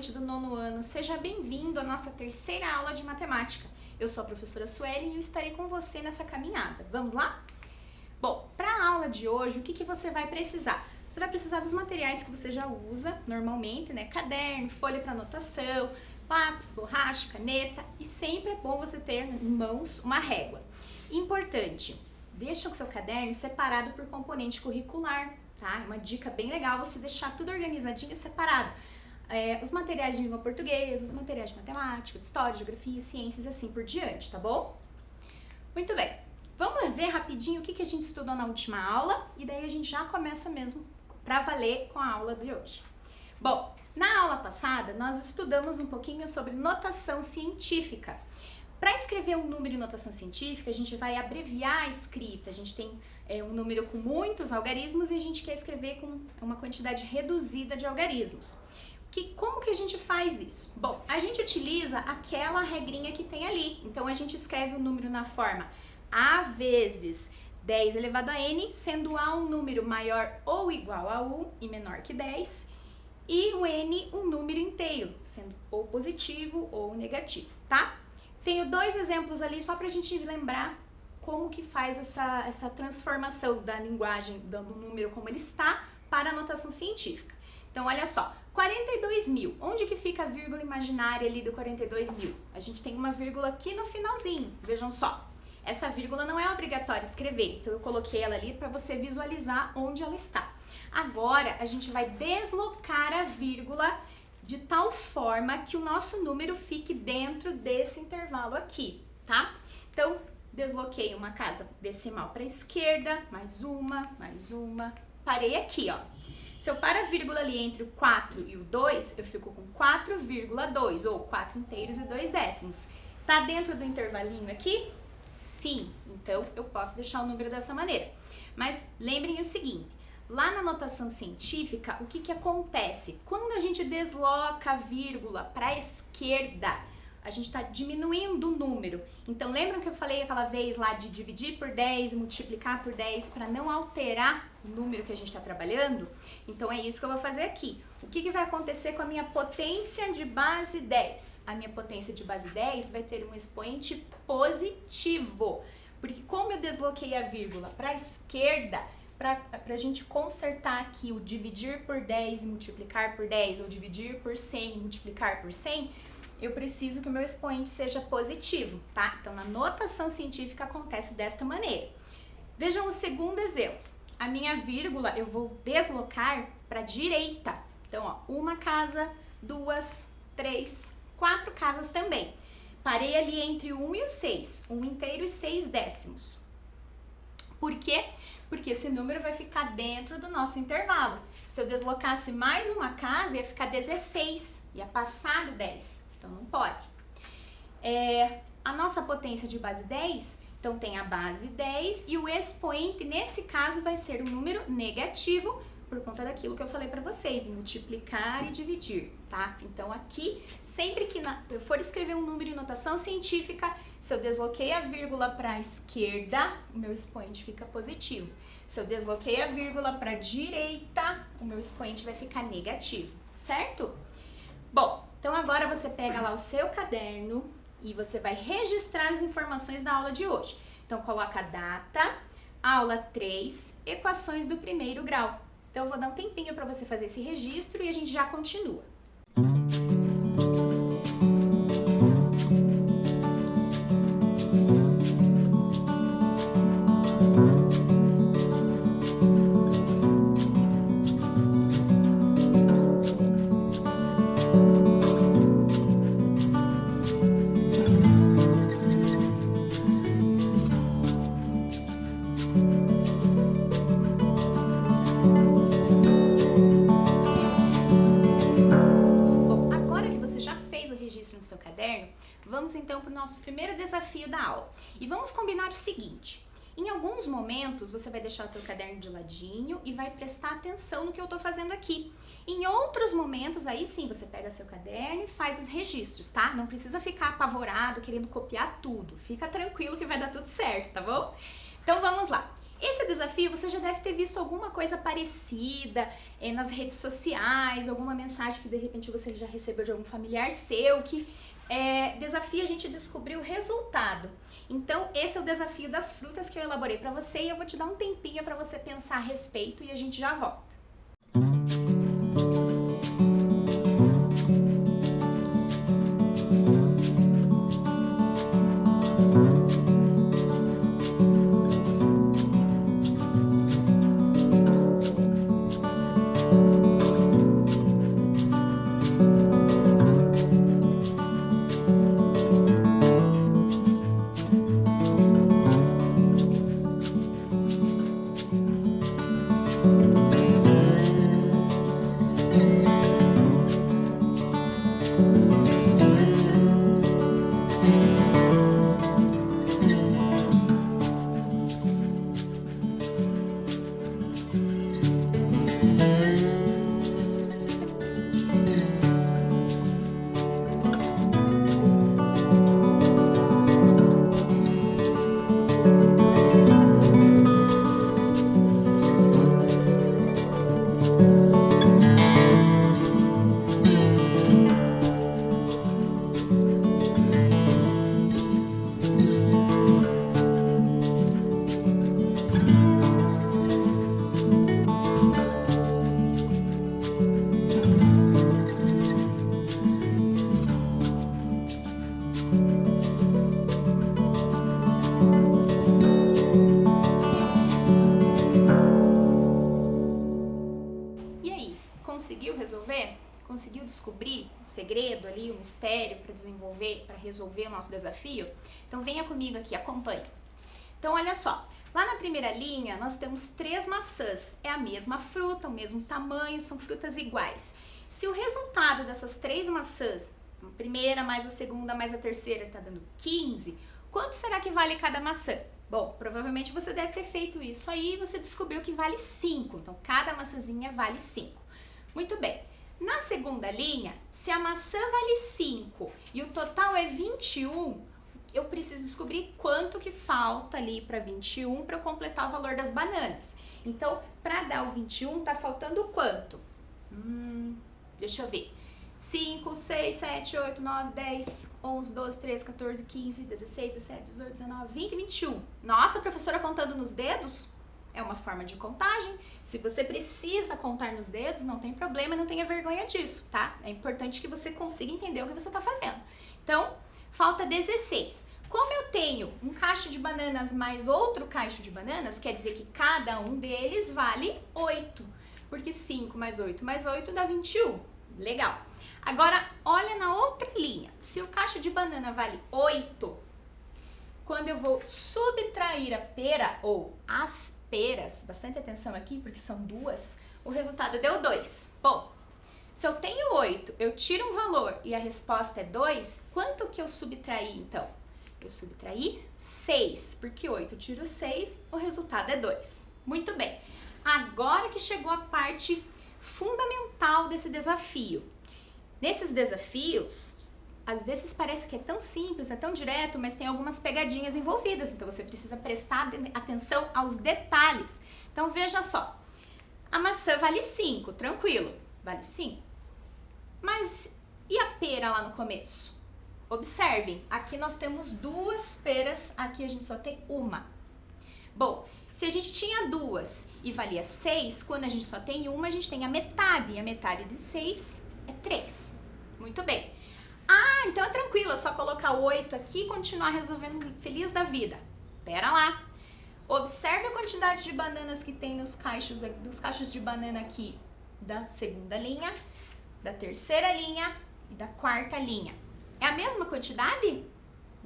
estudante do nono ano, seja bem-vindo à nossa terceira aula de matemática. Eu sou a professora Sueli e eu estarei com você nessa caminhada. Vamos lá? Bom, para a aula de hoje, o que você vai precisar? Você vai precisar dos materiais que você já usa normalmente, né? Caderno, folha para anotação, lápis, borracha, caneta, e sempre é bom você ter em mãos uma régua. Importante, deixa o seu caderno separado por componente curricular, tá? Uma dica bem legal você deixar tudo organizadinho e separado. Os materiais de língua portuguesa, os materiais de matemática, de história, geografia, ciências e assim por diante, tá bom? Muito bem, vamos ver rapidinho o que a gente estudou na última aula e daí a gente já começa mesmo para valer com a aula de hoje. Bom, na aula passada nós estudamos um pouquinho sobre notação científica. Para escrever um número em notação científica, a gente vai abreviar a escrita. A gente tem um número com muitos algarismos e a gente quer escrever com uma quantidade reduzida de algarismos. Como que a gente faz isso? Bom, a gente utiliza aquela regrinha que tem ali. Então, a gente escreve o número na forma A vezes 10 elevado a n, sendo A um número maior ou igual a 1 e menor que 10, e o n um número inteiro, sendo ou positivo ou negativo, tá? Tenho dois exemplos ali só para a gente lembrar como que faz essa transformação da linguagem, dando o número como ele está, para a notação científica. Então, olha só, 42 mil, onde que fica a vírgula imaginária ali do 42 mil? A gente tem uma vírgula aqui no finalzinho, vejam só. Essa vírgula não é obrigatório escrever, então eu coloquei ela ali para você visualizar onde ela está. Agora, a gente vai deslocar a vírgula de tal forma que o nosso número fique dentro desse intervalo aqui, tá? Então, desloquei uma casa decimal para a esquerda, mais uma, parei aqui, ó. Se eu paro a vírgula ali entre o 4 e o 2, eu fico com 4,2, ou 4 inteiros e 2 décimos. Tá dentro do intervalinho aqui? Sim, então eu posso deixar o número dessa maneira. Mas lembrem o seguinte, lá na notação científica, o que acontece? Quando a gente desloca a vírgula para a esquerda, a gente está diminuindo o número. Então, lembram que eu falei aquela vez lá de dividir por 10 e multiplicar por 10 para não alterar o número que a gente está trabalhando? Então, é isso que eu vou fazer aqui. O que vai acontecer com a minha potência de base 10? A minha potência de base 10 vai ter um expoente positivo. Porque como eu desloquei a vírgula para a esquerda, para a gente consertar aqui o dividir por 10 e multiplicar por 10, ou dividir por 100 e multiplicar por 100, eu preciso que o meu expoente seja positivo, tá? Então, na notação científica acontece desta maneira. Vejam o segundo exemplo. A minha vírgula eu vou deslocar para a direita. Então, ó, uma casa, duas, três, 4 casas também. Parei ali entre o 1 e o 6, 1 inteiro e 6 décimos. Por quê? Porque esse número vai ficar dentro do nosso intervalo. Se eu deslocasse mais uma casa, ia ficar 16, ia passar do 10. Então, não pode. A nossa potência de base 10, então tem a base 10 e o expoente, nesse caso, vai ser um número negativo por conta daquilo que eu falei para vocês, multiplicar e dividir, tá? Então, aqui, sempre que eu for escrever um número em notação científica, se eu desloquei a vírgula para a esquerda, o meu expoente fica positivo. Se eu desloquei a vírgula para a direita, o meu expoente vai ficar negativo, certo? Bom, então agora você pega lá o seu caderno e você vai registrar as informações da aula de hoje. Então, coloca a data, aula 3, equações do primeiro grau. Então, eu vou dar um tempinho para você fazer esse registro e a gente já continua. Vamos então para o nosso primeiro desafio da aula. E vamos combinar o seguinte, em alguns momentos você vai deixar o teu caderno de ladinho e vai prestar atenção no que eu estou fazendo aqui. Em outros momentos, aí sim, você pega seu caderno e faz os registros, tá? Não precisa ficar apavorado, querendo copiar tudo. Fica tranquilo que vai dar tudo certo, tá bom? Então vamos lá. Esse desafio você já deve ter visto alguma coisa parecida nas redes sociais, alguma mensagem que de repente você já recebeu de algum familiar seu que desafia a gente a descobrir o resultado. Então esse é o desafio das frutas que eu elaborei para você e eu vou te dar um tempinho para você pensar a respeito e a gente já volta. Conseguiu resolver? Conseguiu descobrir o segredo ali, o mistério para desenvolver, para resolver o nosso desafio? Então venha comigo aqui, acompanhe. Então olha só, lá na primeira linha nós temos 3 maçãs, é a mesma fruta, o mesmo tamanho, são frutas iguais. Se o resultado dessas 3 maçãs, a primeira mais a segunda mais a terceira está dando 15, quanto será que vale cada maçã? Bom, provavelmente você deve ter feito isso aí e você descobriu que vale 5, então cada maçãzinha vale 5. Muito bem, na segunda linha, se a maçã vale 5 e o total é 21, eu preciso descobrir quanto que falta ali para 21 para eu completar o valor das bananas. Então, para dar o 21, tá faltando quanto? Deixa eu ver. 5, 6, 7, 8, 9, 10, 11, 12, 13, 14, 15, 16, 17, 18, 19, 20, 21. Nossa, professora, contando nos dedos? É uma forma de contagem. Se você precisa contar nos dedos, não tem problema, não tenha vergonha disso, tá? É importante que você consiga entender o que você está fazendo. Então, falta 16. Como eu tenho um cacho de bananas mais outro cacho de bananas, quer dizer que cada um deles vale 8. Porque 5 mais 8 mais 8 dá 21. Legal. Agora, olha na outra linha. Se o cacho de banana vale 8, quando eu vou subtrair a pera ou as peras, bastante atenção aqui porque são 2, o resultado deu 2. Bom, se eu tenho 8, eu tiro um valor e a resposta é 2, quanto que eu subtraí então? Eu subtraí 6, porque 8 tiro 6, o resultado é 2. Muito bem, agora que chegou a parte fundamental desse desafio. Nesses desafios, às vezes parece que é tão simples, é tão direto, mas tem algumas pegadinhas envolvidas, então você precisa prestar atenção aos detalhes. Então veja só, a maçã vale 5, tranquilo, vale 5. Mas e a pera lá no começo? Observem, aqui nós temos 2 peras, aqui a gente só tem uma. Bom, se a gente tinha 2 e valia 6, quando a gente só tem uma, a gente tem a metade, e a metade de 6 é 3. Muito bem. Ah, então é tranquilo, é só colocar 8 aqui e continuar resolvendo feliz da vida. Pera lá. Observe a quantidade de bananas que tem nos cachos de banana aqui da segunda linha, da terceira linha e da quarta linha. É a mesma quantidade?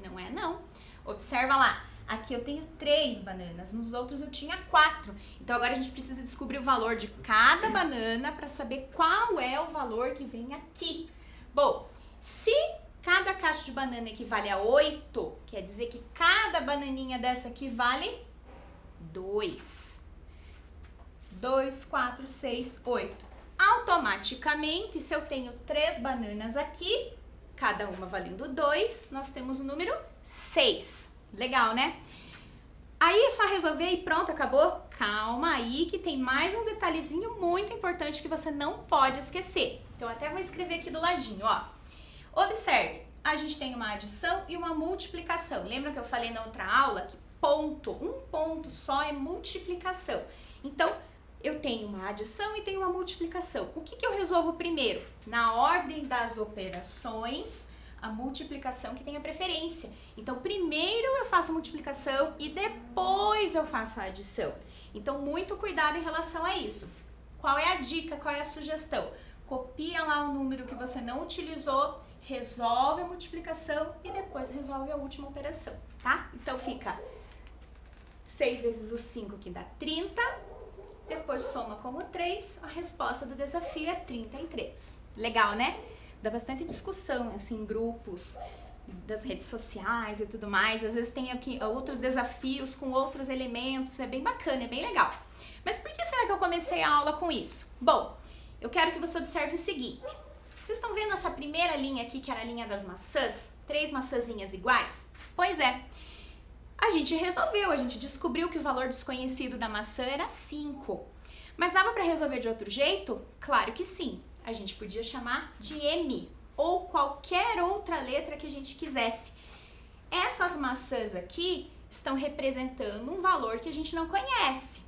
Não é não. Observa lá. Aqui eu tenho 3 bananas, nos outros eu tinha 4. Então agora a gente precisa descobrir o valor de cada banana para saber qual é o valor que vem aqui. Bom, se cada cacho de banana equivale a 8, quer dizer que cada bananinha dessa aqui vale 2. 2, 4, 6, 8. Automaticamente, se eu tenho 3 bananas aqui, cada uma valendo 2, nós temos o número 6. Legal, né? Aí é só resolver e pronto, acabou? Calma aí que tem mais um detalhezinho muito importante que você não pode esquecer. Então até vou escrever aqui do ladinho, ó. Observe, a gente tem uma adição e uma multiplicação. Lembra que eu falei na outra aula que um ponto só é multiplicação. Então, eu tenho uma adição e tenho uma multiplicação. O que eu resolvo primeiro? Na ordem das operações, a multiplicação que tem a preferência. Então, primeiro eu faço a multiplicação e depois eu faço a adição. Então, muito cuidado em relação a isso. Qual é a dica, qual é a sugestão? Copia lá o número que você não utilizou, resolve a multiplicação e depois resolve a última operação, tá? Então, fica 6 vezes o 5 que dá 30, depois soma como 3, a resposta do desafio é 33. Legal, né? Dá bastante discussão, assim, em grupos das redes sociais e tudo mais. Às vezes tem aqui outros desafios com outros elementos, é bem bacana, é bem legal. Mas por que será que eu comecei a aula com isso? Bom, eu quero que você observe o seguinte. Vocês estão vendo essa primeira linha aqui, que era a linha das maçãs? 3 maçãzinhas iguais? Pois é. A gente resolveu, a gente descobriu que o valor desconhecido da maçã era 5. Mas dava para resolver de outro jeito? Claro que sim. A gente podia chamar de M ou qualquer outra letra que a gente quisesse. Essas maçãs aqui estão representando um valor que a gente não conhece.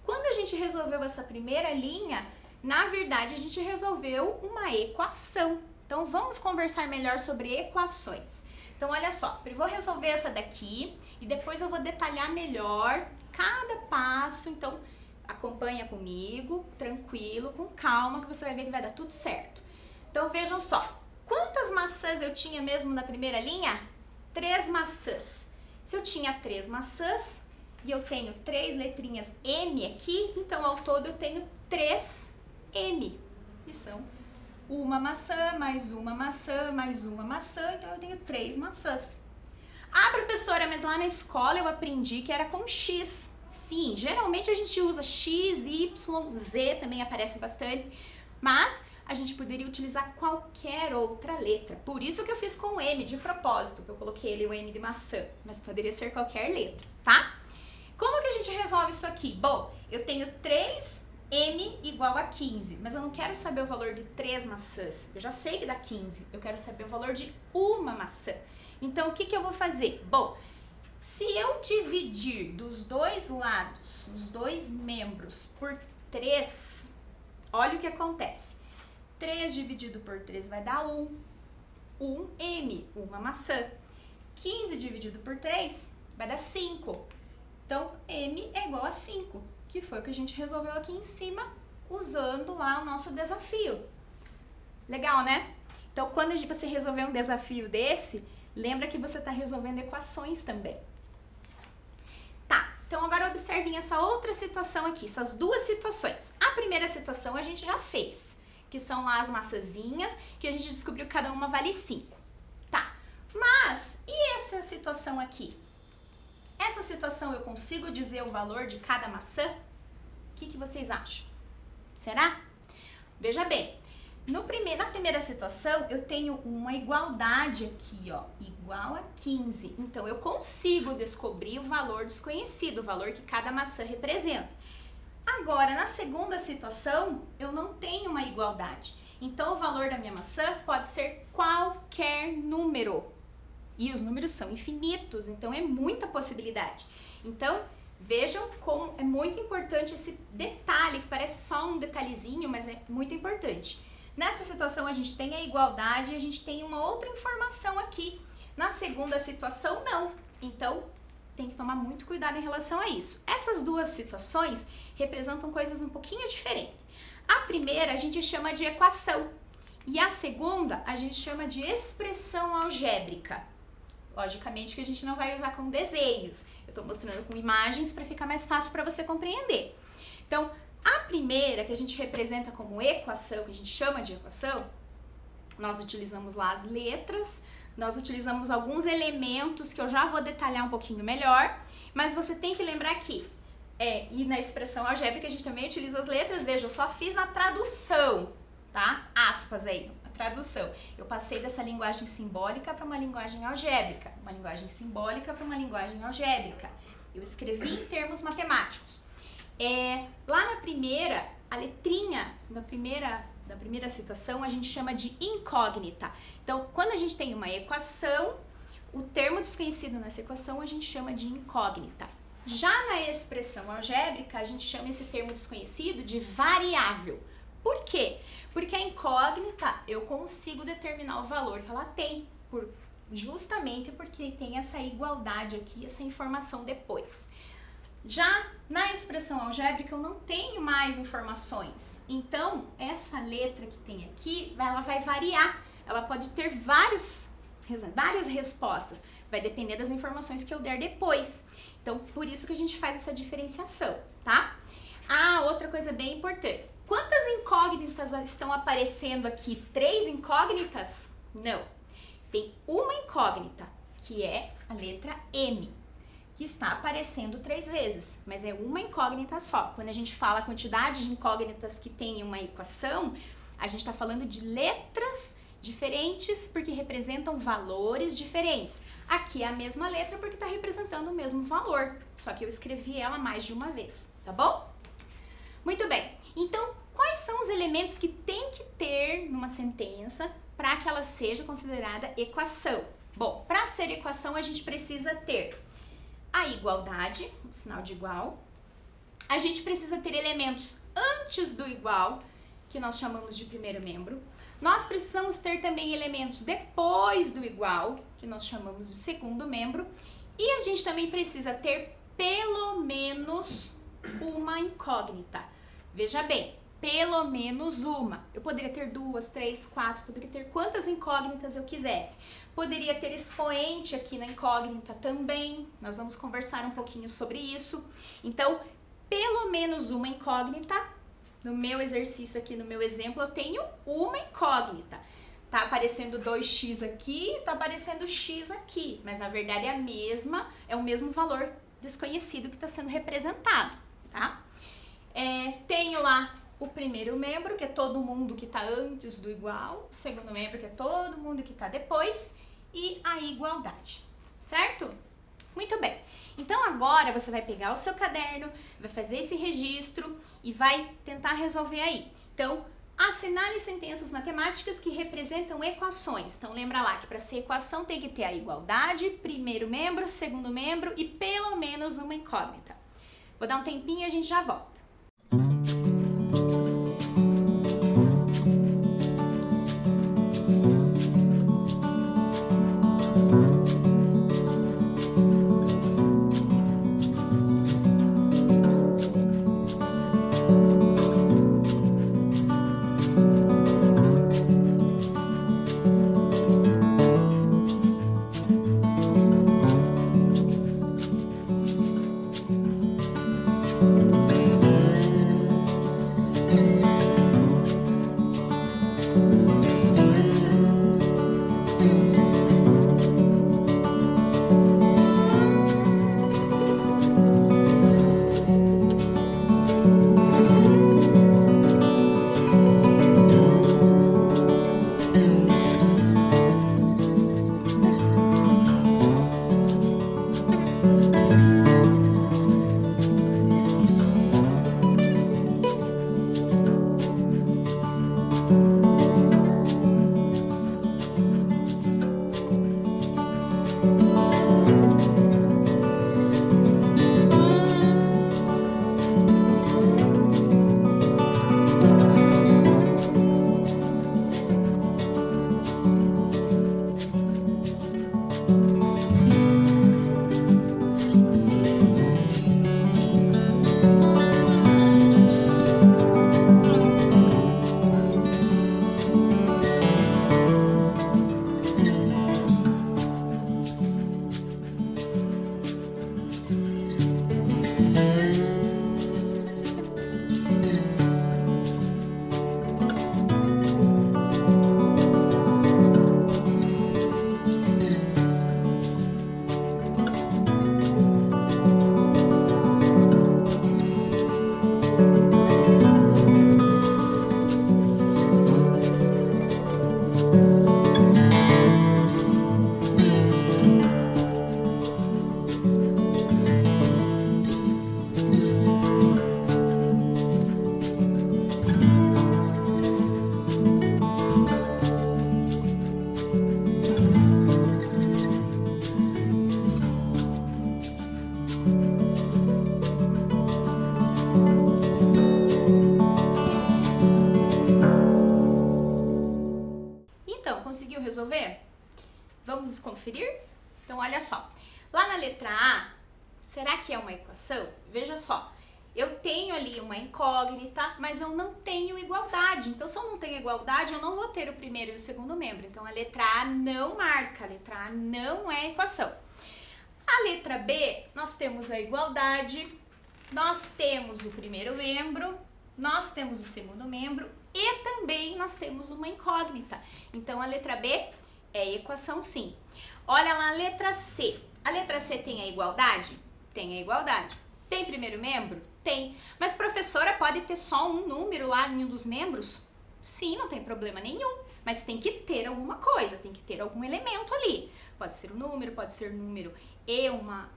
Quando a gente resolveu essa primeira linha, na verdade a gente resolveu uma equação. Então vamos conversar melhor sobre equações. Então olha só, eu vou resolver essa daqui e depois eu vou detalhar melhor cada passo. Então acompanha comigo, tranquilo, com calma, que você vai ver que vai dar tudo certo. Então vejam só, quantas maçãs eu tinha mesmo na primeira linha? 3 maçãs. Se eu tinha 3 maçãs e eu tenho 3 letrinhas M aqui, então ao todo eu tenho 3M. E são uma maçã, mais uma maçã, mais uma maçã, então eu tenho 3 maçãs. Ah, professora, mas lá na escola eu aprendi que era com X. Sim, geralmente a gente usa X, Y, Z também aparece bastante, mas a gente poderia utilizar qualquer outra letra. Por isso que eu fiz com o M de propósito, que eu coloquei ali o M de maçã, mas poderia ser qualquer letra, tá? Como que a gente resolve isso aqui? Bom, eu tenho 3M igual a 15, mas eu não quero saber o valor de 3 maçãs. Eu já sei que dá 15, eu quero saber o valor de uma maçã. Então, o que eu vou fazer? Bom, se eu dividir dos dois lados, os dois membros, por 3, olha o que acontece. 3 dividido por 3 vai dar 1. 1M, uma maçã. 15 dividido por 3 vai dar 5. Então, M é igual a 5, que foi o que a gente resolveu aqui em cima, usando lá o nosso desafio. Legal, né? Então, quando você resolver um desafio desse, lembra que você está resolvendo equações também. Tá, então agora observem essa outra situação aqui, essas duas situações. A primeira situação a gente já fez, que são lá as maçãzinhas, que a gente descobriu que cada uma vale 5. Tá, mas e essa situação aqui? Essa situação eu consigo dizer o valor de cada maçã? O que vocês acham? Será? Veja bem, na primeira situação eu tenho uma igualdade aqui, ó, igual a 15. Então eu consigo descobrir o valor desconhecido, o valor que cada maçã representa. Agora, na segunda situação, eu não tenho uma igualdade. Então o valor da minha maçã pode ser qualquer número. E os números são infinitos, então é muita possibilidade. Então, vejam como é muito importante esse detalhe, que parece só um detalhezinho, mas é muito importante. Nessa situação a gente tem a igualdade e a gente tem uma outra informação aqui. Na segunda situação, não. Então, tem que tomar muito cuidado em relação a isso. Essas duas situações representam coisas um pouquinho diferentes. A primeira a gente chama de equação e a segunda a gente chama de expressão algébrica. Logicamente que a gente não vai usar com desenhos. Eu estou mostrando com imagens para ficar mais fácil para você compreender. Então, a primeira, que a gente representa como equação, que a gente chama de equação, nós utilizamos lá as letras, nós utilizamos alguns elementos que eu já vou detalhar um pouquinho melhor, mas você tem que lembrar que, e na expressão algébrica a gente também utiliza as letras, veja, eu só fiz a tradução, tá? Aspas aí, a tradução. Eu passei dessa linguagem simbólica para uma linguagem algébrica, uma linguagem simbólica para uma linguagem algébrica. Eu escrevi em termos matemáticos. Lá na primeira, a letrinha da primeira situação a gente chama de incógnita. Então, quando a gente tem uma equação, o termo desconhecido nessa equação a gente chama de incógnita. Já na expressão algébrica, a gente chama esse termo desconhecido de variável. Por quê? Porque a incógnita eu consigo determinar o valor que ela tem, justamente porque tem essa igualdade aqui, essa informação depois. Já na expressão algébrica eu não tenho mais informações, então essa letra que tem aqui, ela vai variar, ela pode ter várias respostas, vai depender das informações que eu der depois. Então, por isso que a gente faz essa diferenciação, tá? Outra coisa bem importante. Quantas incógnitas estão aparecendo aqui? 3 incógnitas? Não. Tem uma incógnita, que é a letra M, que está aparecendo 3 vezes, mas é uma incógnita só. Quando a gente fala a quantidade de incógnitas que tem em uma equação, a gente está falando de letras diferentes porque representam valores diferentes. Aqui é a mesma letra porque está representando o mesmo valor, só que eu escrevi ela mais de uma vez, tá bom? Muito bem, então quais são os elementos que tem que ter numa sentença para que ela seja considerada equação? Bom, para ser equação a gente precisa ter a igualdade, o sinal de igual, a gente precisa ter elementos antes do igual, que nós chamamos de primeiro membro. Nós precisamos ter também elementos depois do igual, que nós chamamos de segundo membro. E a gente também precisa ter pelo menos uma incógnita. Veja bem, pelo menos uma. Eu poderia ter 2, 3, 4, poderia ter quantas incógnitas eu quisesse. Poderia ter expoente aqui na incógnita também. Nós vamos conversar um pouquinho sobre isso. Então, pelo menos uma incógnita. No meu exercício aqui, no meu exemplo, eu tenho uma incógnita. Tá aparecendo 2x aqui, tá aparecendo x aqui, mas na verdade é o mesmo valor desconhecido que está sendo representado, tá? Tenho lá o primeiro membro, que é todo mundo que está antes do igual, o segundo membro, que é todo mundo que está depois, e a igualdade, certo? Muito bem. Então agora você vai pegar o seu caderno, vai fazer esse registro e vai tentar resolver aí. Então, assinale sentenças matemáticas que representam equações. Então lembra lá que para ser equação tem que ter a igualdade, primeiro membro, segundo membro e pelo menos uma incógnita. Vou dar um tempinho e a gente já volta. Conseguiu resolver? Vamos conferir? Então, olha só. Lá na letra A, será que é uma equação? Veja só. Eu tenho ali uma incógnita, mas eu não tenho igualdade. Então, se eu não tenho igualdade, eu não vou ter o primeiro e o segundo membro. Então, a letra A não marca, a letra A não é equação. A letra B, nós temos a igualdade, nós temos o primeiro membro, nós temos o segundo membro e também nós temos uma incógnita. Então, a letra B é equação sim. Olha lá a letra C. A letra C tem a igualdade? Tem a igualdade. Tem primeiro membro? Tem. Mas, professora, pode ter só um número lá em um dos membros? Sim, não tem problema nenhum. Mas tem que ter alguma coisa, tem que ter algum elemento ali. Pode ser um número, pode ser número e uma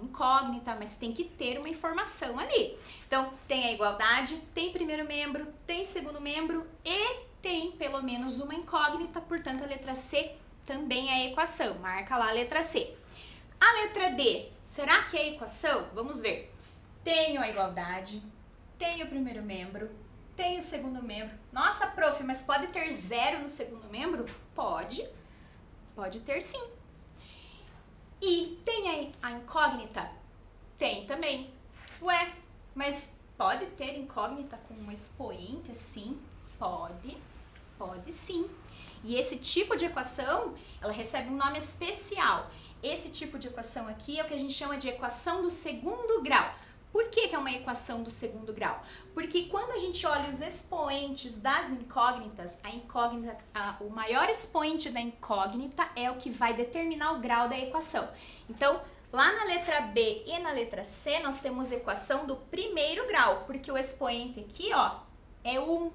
incógnita, mas tem que ter uma informação ali. Então, tem a igualdade, tem primeiro membro, tem segundo membro e tem pelo menos uma incógnita, portanto, a letra C também é equação. Marca lá a letra C. A letra D, será que é equação? Vamos ver. Tenho a igualdade, tenho o primeiro membro, tenho o segundo membro. Nossa, prof, mas pode ter zero no segundo membro? Pode. Pode ter sim. E tem a incógnita? Tem também. Ué, mas pode ter incógnita com um expoente assim? Pode. Pode sim. E esse tipo de equação, ela recebe um nome especial. Esse tipo de equação aqui é o que a gente chama de equação do segundo grau. Por que é uma equação do segundo grau? Porque quando a gente olha os expoentes das incógnitas, o maior expoente da incógnita é o que vai determinar o grau da equação. Então, lá na letra B e na letra C, nós temos equação do primeiro grau, porque o expoente aqui, ó, é 1.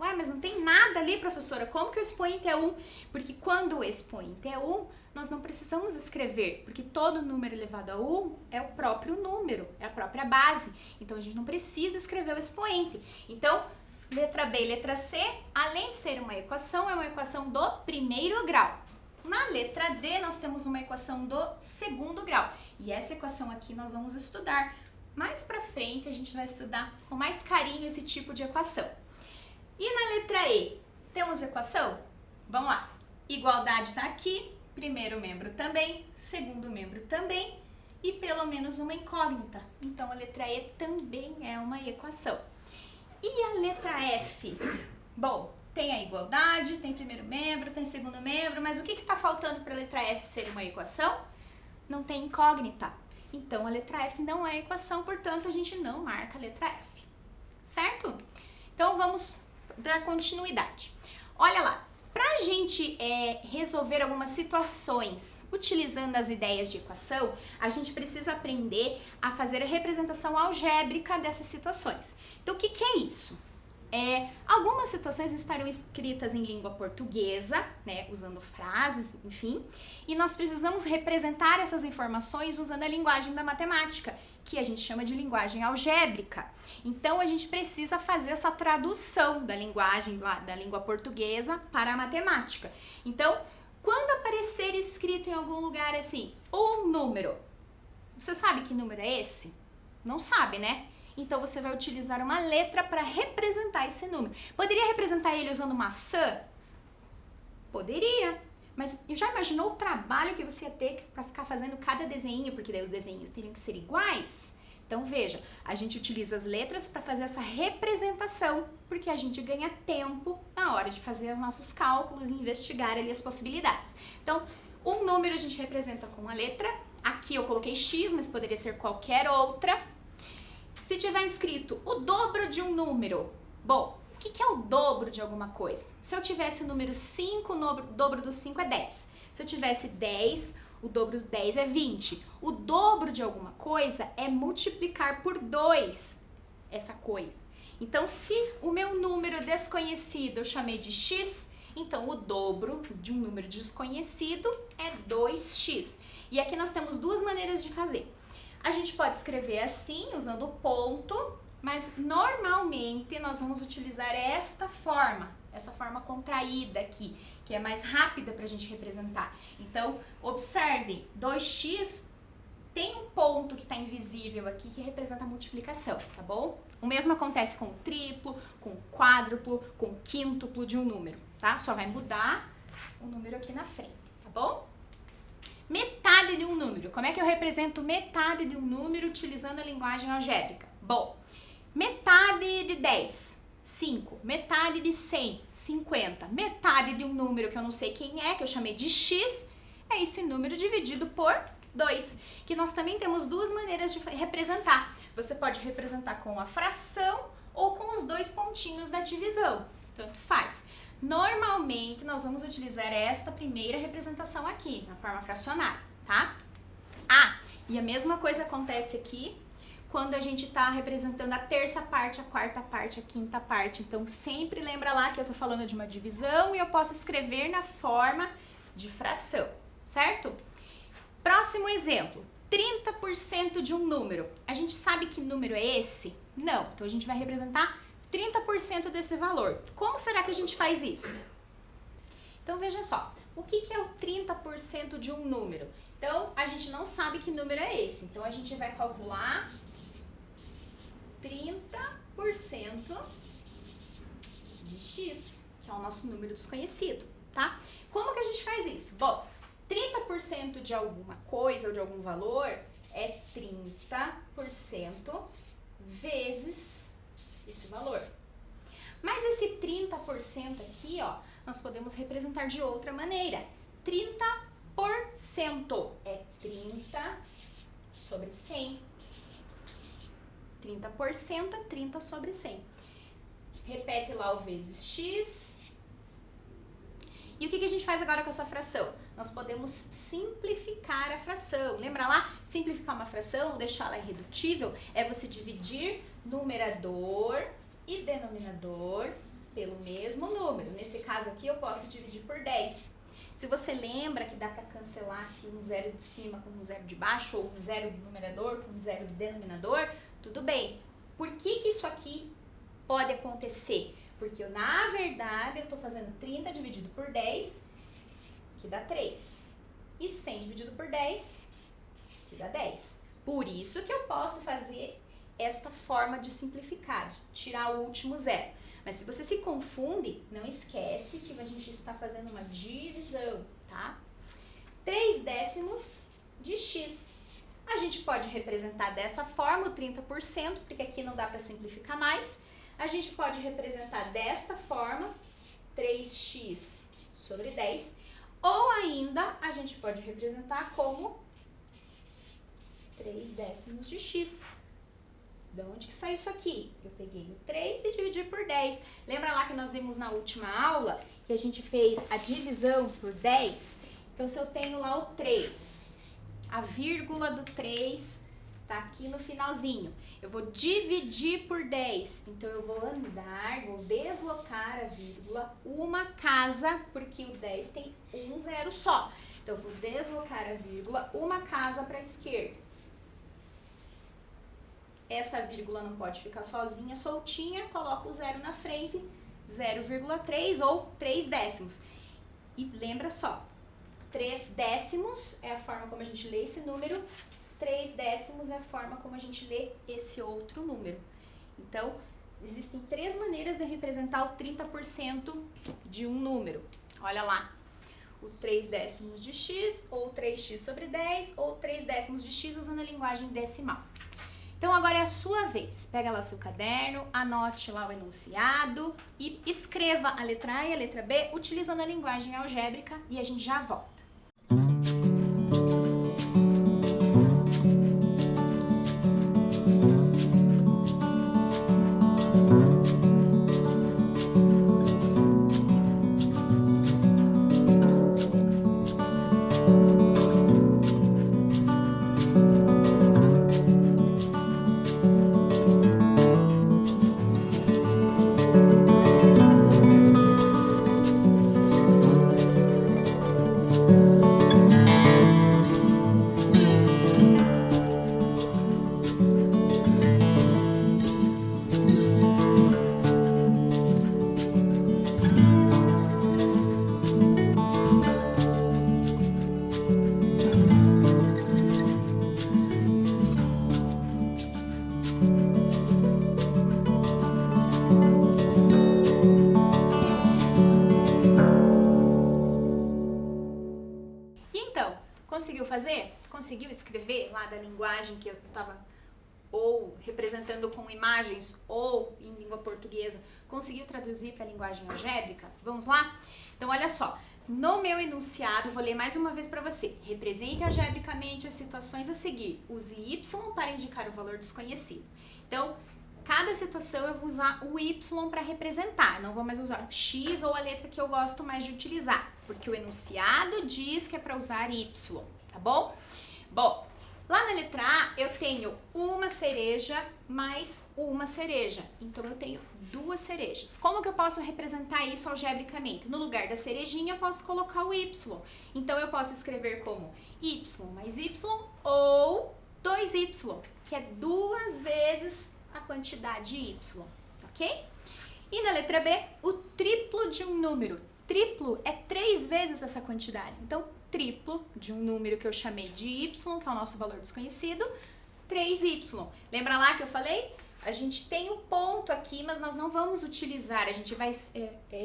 Ué, mas não tem nada ali, professora. Como que o expoente é 1? Porque quando o expoente é 1, nós não precisamos escrever, porque todo número elevado a 1 é o próprio número, é a própria base. Então, a gente não precisa escrever o expoente. Então, letra B e letra C, além de ser uma equação, é uma equação do primeiro grau. Na letra D, nós temos uma equação do segundo grau. E essa equação aqui nós vamos estudar. Mais pra frente, a gente vai estudar com mais carinho esse tipo de equação. E na letra E, temos equação? Vamos lá. Igualdade está aqui, primeiro membro também, segundo membro também e pelo menos uma incógnita. Então, a letra E também é uma equação. E a letra F? Bom, tem a igualdade, tem primeiro membro, tem segundo membro, mas o que está faltando para a letra F ser uma equação? Não tem incógnita. Então, a letra F não é equação, portanto, a gente não marca a letra F. Certo? Então, vamos dar continuidade. Olha lá, para a gente resolver algumas situações utilizando as ideias de equação, a gente precisa aprender a fazer a representação algébrica dessas situações. Então, o que é isso? Algumas situações estarão escritas em língua portuguesa, né, usando frases, enfim, e nós precisamos representar essas informações usando a linguagem da matemática, que a gente chama de linguagem algébrica. Então, a gente precisa fazer essa tradução da linguagem da língua portuguesa para a matemática. Então, quando aparecer escrito em algum lugar assim, um número, você sabe que número é esse? Não sabe, né? Então, você vai utilizar uma letra para representar esse número. Poderia representar ele usando maçã? Poderia. Mas já imaginou o trabalho que você ia ter para ficar fazendo cada desenho? Porque daí os desenhos teriam que ser iguais. Então, veja, a gente utiliza as letras para fazer essa representação, porque a gente ganha tempo na hora de fazer os nossos cálculos e investigar ali as possibilidades. Então, um número a gente representa com a letra. Aqui eu coloquei X, mas poderia ser qualquer outra. Se tiver escrito o dobro de um número, bom, o que é o dobro de alguma coisa? Se eu tivesse o número 5, o dobro do 5 é 10. Se eu tivesse 10, o dobro do 10 é 20. O dobro de alguma coisa é multiplicar por 2 essa coisa. Então, se o meu número desconhecido eu chamei de x, então o dobro de um número desconhecido é 2x. E aqui nós temos duas maneiras de fazer. A gente pode escrever assim, usando o ponto, mas normalmente nós vamos utilizar essa forma contraída aqui, que é mais rápida para a gente representar. Então, observe, 2x tem um ponto que está invisível aqui que representa a multiplicação, tá bom? O mesmo acontece com o triplo, com o quádruplo, com o quíntuplo de um número, tá? Só vai mudar número aqui na frente, tá bom? Metade de um número. Como é que eu represento metade de um número utilizando a linguagem algébrica? Bom, metade de 10, 5. Metade de 100, 50. Metade de um número que eu não sei quem é, que eu chamei de x, é esse número dividido por 2. Que nós também temos duas maneiras de representar. Você pode representar com a fração ou com os dois pontinhos da divisão. Tanto faz. Normalmente, nós vamos utilizar esta primeira representação aqui, na forma fracionária, tá? Ah, e a mesma coisa acontece aqui quando a gente está representando a terça parte, a quarta parte, a quinta parte. Então, sempre lembra lá que eu estou falando de uma divisão e eu posso escrever na forma de fração, certo? Próximo exemplo, 30% de um número. A gente sabe que número é esse? Não. Então, a gente vai representar 30% desse valor. Como será que a gente faz isso? Então, veja só. O que é o 30% de um número? Então, a gente não sabe que número é esse. Então, a gente vai calcular 30% de x, que é o nosso número desconhecido, tá? Como que a gente faz isso? Bom, 30% de alguma coisa ou de algum valor é 30% vezes esse valor. Mas esse 30% aqui, ó, nós podemos representar de outra maneira. 30% é 30 sobre 100. 30% é 30 sobre 100. Repete lá o vezes x. E o que a gente faz agora com essa fração? Nós podemos simplificar a fração. Lembra lá? Simplificar uma fração, deixá-la irredutível, é você dividir numerador e denominador pelo mesmo número. Nesse caso aqui, eu posso dividir por 10. Se você lembra que dá para cancelar aqui um zero de cima com um zero de baixo, ou um zero do numerador com um zero do denominador, tudo bem. Por que isso aqui pode acontecer? Porque na verdade eu estou fazendo 30 dividido por 10, que dá 3. E 100 dividido por 10, que dá 10. Por isso que eu posso fazer esta forma de simplificar, tirar o último zero. Mas se você se confunde, não esquece que a gente está fazendo uma divisão, tá? 3 décimos de x. A gente pode representar dessa forma o 30%, porque aqui não dá para simplificar mais. A gente pode representar desta forma, 3x sobre 10. Ou ainda, a gente pode representar como 3 décimos de x. De onde que saiu isso aqui? Eu peguei o 3 e dividi por 10. Lembra lá que nós vimos na última aula que a gente fez a divisão por 10? Então, se eu tenho lá o 3, a vírgula do 3 tá aqui no finalzinho. Eu vou dividir por 10. Então, eu vou andar, vou deslocar a vírgula uma casa, porque o 10 tem um zero só. Então, eu vou deslocar a vírgula uma casa para a esquerda. Essa vírgula não pode ficar sozinha, soltinha, coloco o zero na frente, 0,3 ou 3 décimos. E lembra só, 3 décimos é a forma como a gente lê esse número, 3 décimos é a forma como a gente lê esse outro número. Então, existem 3 maneiras de representar o 30% de um número. Olha lá, o 3 décimos de x, ou 3x sobre 10, ou 3 décimos de x usando a linguagem decimal. Então, agora é a sua vez. Pega lá seu caderno, anote lá o enunciado e escreva a letra A e a letra B utilizando a linguagem algébrica e a gente já volta. E então, conseguiu fazer? Conseguiu escrever lá da linguagem que eu estava ou representando com imagens ou em língua portuguesa? Conseguiu traduzir para a linguagem algébrica? Vamos lá? Então, olha só. No meu enunciado, vou ler mais uma vez para você. Represente algebricamente as situações a seguir. Use y para indicar o valor desconhecido. Então, cada situação eu vou usar o y para representar. Eu não vou mais usar x ou a letra que eu gosto mais de utilizar, porque o enunciado diz que é para usar y, tá bom? Bom, lá na letra A eu tenho uma cereja mais uma cereja. Então eu tenho duas cerejas. Como que eu posso representar isso algebricamente? No lugar da cerejinha eu posso colocar o y. Então eu posso escrever como y mais y ou 2y, que é duas vezes a quantidade y, ok? E na letra B, o triplo de um número. Triplo é 3 vezes essa quantidade. Então, triplo de um número que eu chamei de y, que é o nosso valor desconhecido, 3y. Lembra lá que eu falei? A gente tem um ponto aqui, mas nós não vamos utilizar, a gente vai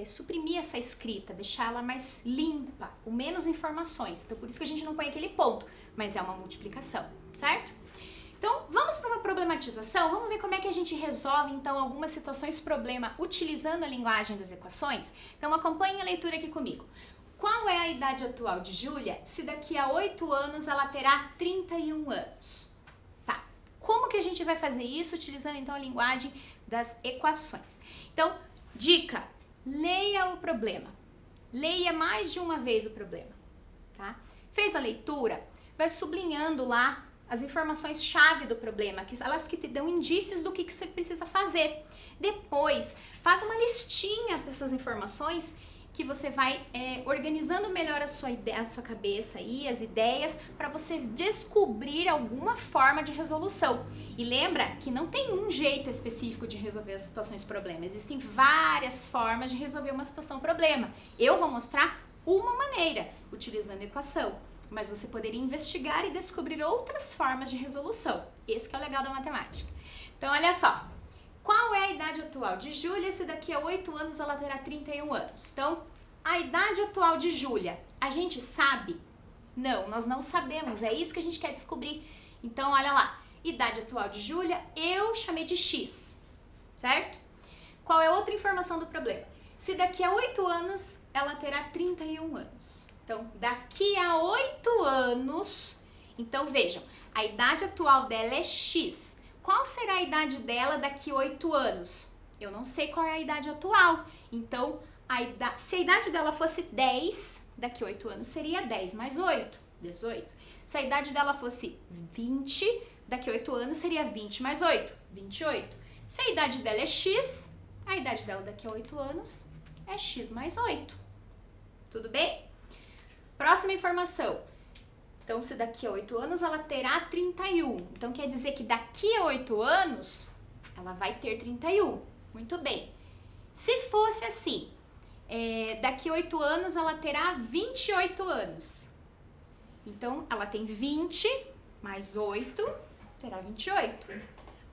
suprimir essa escrita, deixar ela mais limpa, com menos informações. Então, por isso que a gente não põe aquele ponto, mas é uma multiplicação, certo? Então, vamos para uma problematização? Vamos ver como é que a gente resolve, então, algumas situações problema utilizando a linguagem das equações? Então, acompanhe a leitura aqui comigo. Qual é a idade atual de Júlia se daqui a 8 anos ela terá 31 anos? Tá. Como que a gente vai fazer isso utilizando, então, a linguagem das equações? Então, dica, leia o problema. Leia mais de uma vez o problema, tá? Fez a leitura? Vai sublinhando lá as informações-chave do problema, elas que te dão indícios do que você precisa fazer. Depois, faça uma listinha dessas informações que você vai organizando melhor a sua cabeça e as ideias para você descobrir alguma forma de resolução. E lembra que não tem um jeito específico de resolver as situações problema. Existem várias formas de resolver uma situação problema. Eu vou mostrar uma maneira, utilizando a equação. Mas você poderia investigar e descobrir outras formas de resolução. Esse que é o legal da matemática. Então, olha só. Qual é a idade atual de Júlia se daqui a 8 anos ela terá 31 anos? Então, a idade atual de Júlia, a gente sabe? Não, nós não sabemos. É isso que a gente quer descobrir. Então, olha lá. Idade atual de Júlia, eu chamei de X, certo? Qual é outra informação do problema? Se daqui a 8 anos ela terá 31 anos. Então, daqui a 8 anos, então vejam, a idade atual dela é X. Qual será a idade dela daqui a 8 anos? Eu não sei qual é a idade atual. Então, se a idade dela fosse 10, daqui a 8 anos seria 10 mais 8, 18. Se a idade dela fosse 20, daqui a 8 anos seria 20 mais 8, 28. Se a idade dela é X, a idade dela daqui a 8 anos é X mais 8. Tudo bem? Próxima informação. Então, se daqui a 8 anos ela terá 31. Então, quer dizer que daqui a 8 anos ela vai ter 31. Muito bem. Se fosse assim, daqui a 8 anos ela terá 28 anos. Então, ela tem 20 mais 8, terá 28.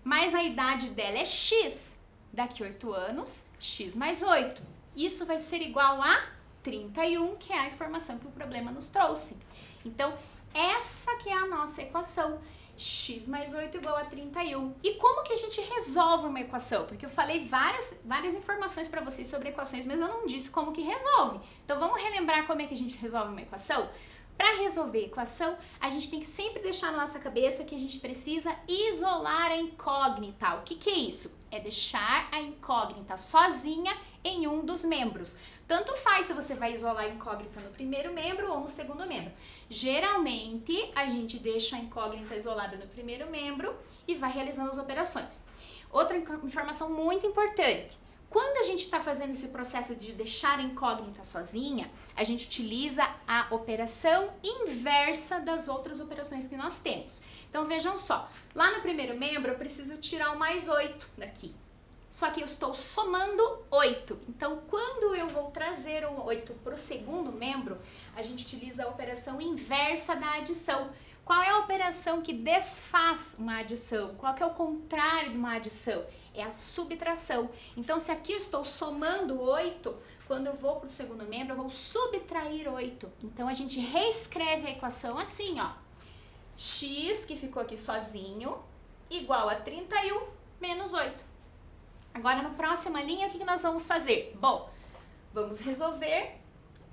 Mas a idade dela é X. Daqui a 8 anos, X mais 8. Isso vai ser igual a 31, que é a informação que o problema nos trouxe. Então, essa que é a nossa equação. X mais 8 igual a 31. E como que a gente resolve uma equação? Porque eu falei várias informações para vocês sobre equações, mas eu não disse como que resolve. Então, vamos relembrar como é que a gente resolve uma equação? Para resolver a equação, a gente tem que sempre deixar na nossa cabeça que a gente precisa isolar a incógnita. O que é isso? É deixar a incógnita sozinha em um dos membros. Tanto faz se você vai isolar a incógnita no primeiro membro ou no segundo membro. Geralmente, a gente deixa a incógnita isolada no primeiro membro e vai realizando as operações. Outra informação muito importante. Quando a gente está fazendo esse processo de deixar a incógnita sozinha, a gente utiliza a operação inversa das outras operações que nós temos. Então, vejam só. Lá no primeiro membro, eu preciso tirar o mais 8 daqui. Só que eu estou somando 8. Então, quando eu vou trazer o 8 para o segundo membro, a gente utiliza a operação inversa da adição. Qual é a operação que desfaz uma adição? Qual que é o contrário de uma adição? É a subtração. Então, se aqui eu estou somando 8, quando eu vou para o segundo membro, eu vou subtrair 8. Então, a gente reescreve a equação assim, ó. X, que ficou aqui sozinho, igual a 31 menos 8. Agora, na próxima linha, o que nós vamos fazer? Bom, vamos resolver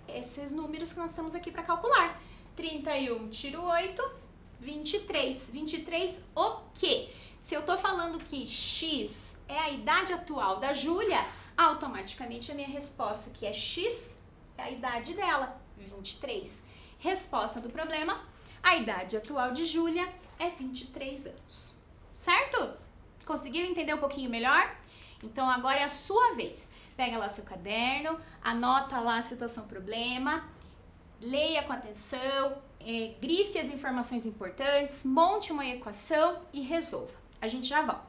esses números que nós estamos aqui para calcular. 31 tiro 8, 23. 23 o quê? Se eu tô falando que X é a idade atual da Júlia, automaticamente a minha resposta, que é X, é a idade dela, 23. Resposta do problema, a idade atual de Júlia é 23 anos. Certo? Conseguiram entender um pouquinho melhor? Então agora é a sua vez. Pega lá seu caderno, anota lá a situação problema, leia com atenção, grife as informações importantes, monte uma equação e resolva. A gente já volta.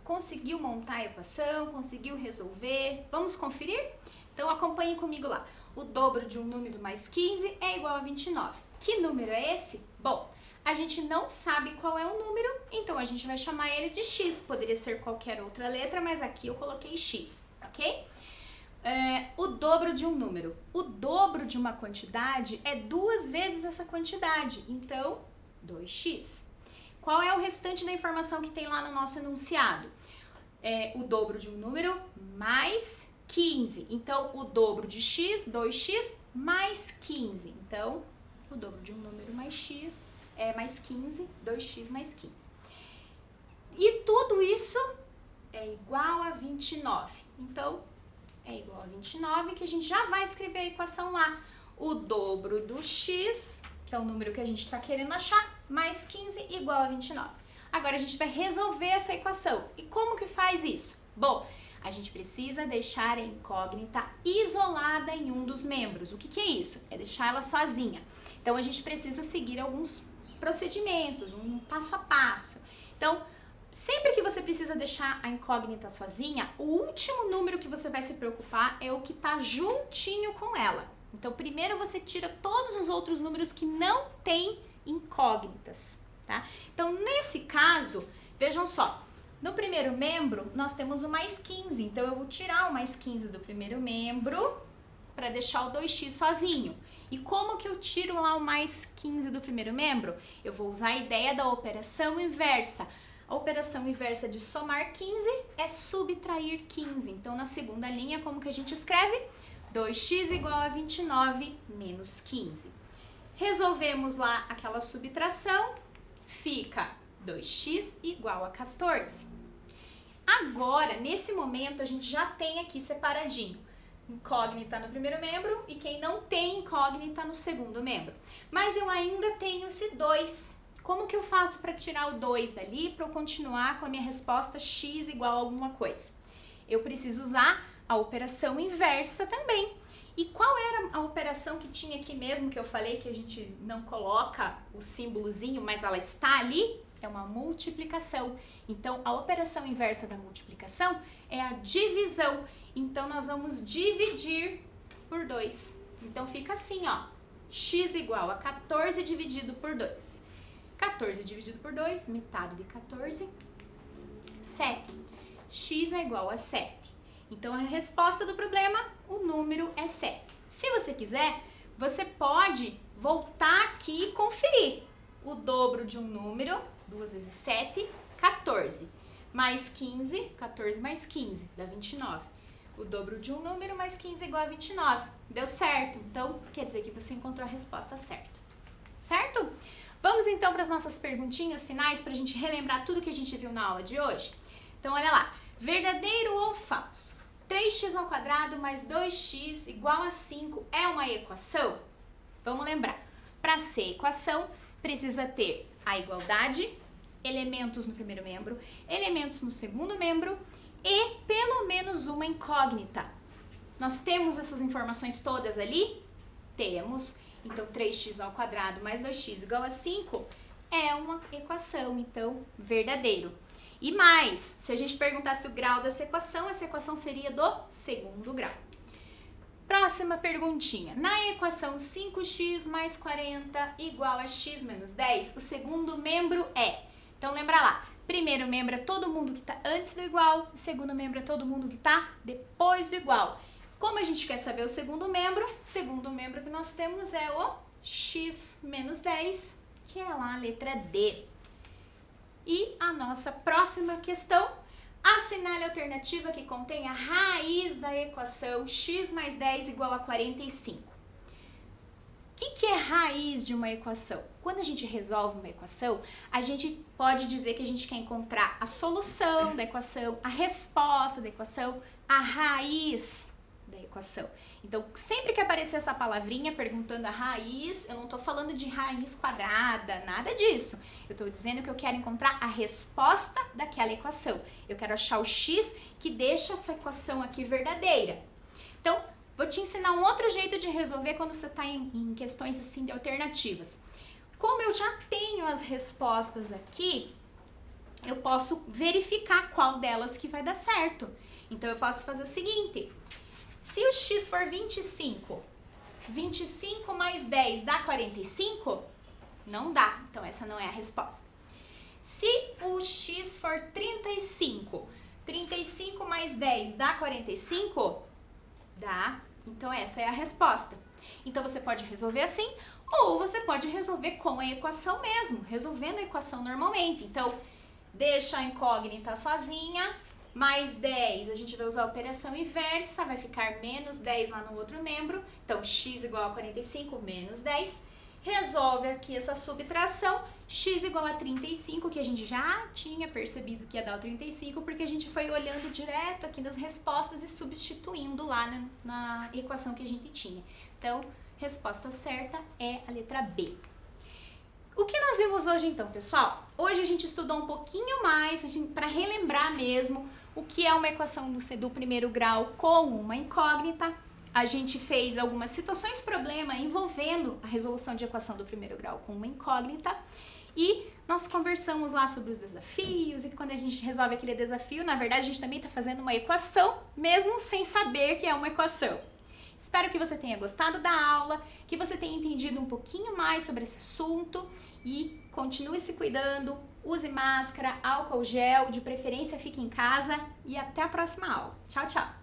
Conseguiu montar a equação? Conseguiu resolver? Vamos conferir? Então acompanhe comigo lá. O dobro de um número mais 15 é igual a 29. Que número é esse? Bom, a gente não sabe qual é o número, então a gente vai chamar ele de x. Poderia ser qualquer outra letra, mas aqui eu coloquei x, ok? O dobro de um número. O dobro de uma quantidade é 2 vezes essa quantidade, então 2x. Qual é o restante da informação que tem lá no nosso enunciado? O dobro de um número mais 15. Então, o dobro de x, 2x, mais 15. Então, o dobro de um número mais x é mais 15, 2x mais 15. E tudo isso é igual a 29. Então, é igual a 29, que a gente já vai escrever a equação lá. O dobro do x, que é o número que a gente está querendo achar, mais 15 igual a 29. Agora a gente vai resolver essa equação. E como que faz isso? Bom, a gente precisa deixar a incógnita isolada em um dos membros. O que é isso? É deixar ela sozinha. Então a gente precisa seguir alguns procedimentos, um passo a passo. Então, sempre que você precisa deixar a incógnita sozinha, o último número que você vai se preocupar é o que está juntinho com ela. Então, primeiro você tira todos os outros números que não têm incógnitas, tá? Então, nesse caso, vejam só, no primeiro membro nós temos o mais 15, então eu vou tirar o mais 15 do primeiro membro para deixar o 2x sozinho. E como que eu tiro lá o mais 15 do primeiro membro? Eu vou usar a ideia da operação inversa. A operação inversa de somar 15 é subtrair 15. Então, na segunda linha, como que a gente escreve? 2x igual a 29 menos 15. Resolvemos lá aquela subtração, fica 2x igual a 14. Agora, nesse momento, a gente já tem aqui separadinho incógnita no primeiro membro e quem não tem incógnita no segundo membro. Mas eu ainda tenho esse 2. Como que eu faço para tirar o 2 dali para eu continuar com a minha resposta x igual a alguma coisa? Eu preciso usar a operação inversa também. E qual era a operação que tinha aqui mesmo, que eu falei que a gente não coloca o símbolozinho, mas ela está ali? É uma multiplicação. Então, a operação inversa da multiplicação é a divisão. Então, nós vamos dividir por 2. Então, fica assim, ó. X igual a 14 dividido por 2. 14 dividido por 2, metade de 14, 7. X é igual a 7. Então, a resposta do problema, o número é 7. Se você quiser, você pode voltar aqui e conferir. O dobro de um número, 2 vezes 7, 14. Mais 15, 14 mais 15, dá 29. O dobro de um número mais 15 é igual a 29. Deu certo? Então, quer dizer que você encontrou a resposta certa. Certo? Vamos então para as nossas perguntinhas finais para a gente relembrar tudo que a gente viu na aula de hoje? Então, olha lá. Verdadeiro ou falso? 3x² mais 2x igual a 5 é uma equação? Vamos lembrar. Para ser equação, precisa ter a igualdade, elementos no primeiro membro, elementos no segundo membro e pelo menos uma incógnita. Nós temos essas informações todas ali? Temos. Então, 3x² mais 2x igual a 5 é uma equação, então, verdadeiro. E mais, se a gente perguntasse o grau dessa equação, essa equação seria do segundo grau. Próxima perguntinha. Na equação 5x mais 40 igual a x menos 10, o segundo membro é... Então, lembra lá, primeiro membro é todo mundo que está antes do igual, o segundo membro é todo mundo que está depois do igual. Como a gente quer saber o segundo membro que nós temos é o x menos 10, que é lá a letra D. E a nossa próxima questão, assinale a alternativa que contém a raiz da equação x mais 10 igual a 45. O que é raiz de uma equação? Quando a gente resolve uma equação, a gente pode dizer que a gente quer encontrar a solução da equação, a resposta da equação, a raiz da equação. Então, sempre que aparecer essa palavrinha perguntando a raiz, eu não estou falando de raiz quadrada, nada disso. Eu estou dizendo que eu quero encontrar a resposta daquela equação. Eu quero achar o x que deixa essa equação aqui verdadeira. Então, vou te ensinar um outro jeito de resolver quando você está em questões assim de alternativas. Como eu já tenho as respostas aqui, eu posso verificar qual delas que vai dar certo. Então, eu posso fazer o seguinte... Se o x for 25, 25 mais 10 dá 45? Não dá, então essa não é a resposta. Se o x for 35, 35 mais 10 dá 45? Dá, então essa é a resposta. Então você pode resolver assim, ou você pode resolver com a equação mesmo, resolvendo a equação normalmente. Então, deixa a incógnita sozinha. Mais 10, a gente vai usar a operação inversa, vai ficar menos 10 lá no outro membro. Então, x igual a 45 menos 10. Resolve aqui essa subtração, x igual a 35, que a gente já tinha percebido que ia dar o 35, porque a gente foi olhando direto aqui nas respostas e substituindo lá na equação que a gente tinha. Então, resposta certa é a letra B. O que nós vimos hoje então, pessoal? Hoje a gente estudou um pouquinho mais, para relembrar mesmo o que é uma equação do primeiro grau com uma incógnita. A gente fez algumas situações problema envolvendo a resolução de equação do primeiro grau com uma incógnita. E nós conversamos lá sobre os desafios e que quando a gente resolve aquele desafio, na verdade a gente também está fazendo uma equação, mesmo sem saber que é uma equação. Espero que você tenha gostado da aula, que você tenha entendido um pouquinho mais sobre esse assunto e continue se cuidando, use máscara, álcool gel, de preferência fique em casa e até a próxima aula. Tchau, tchau!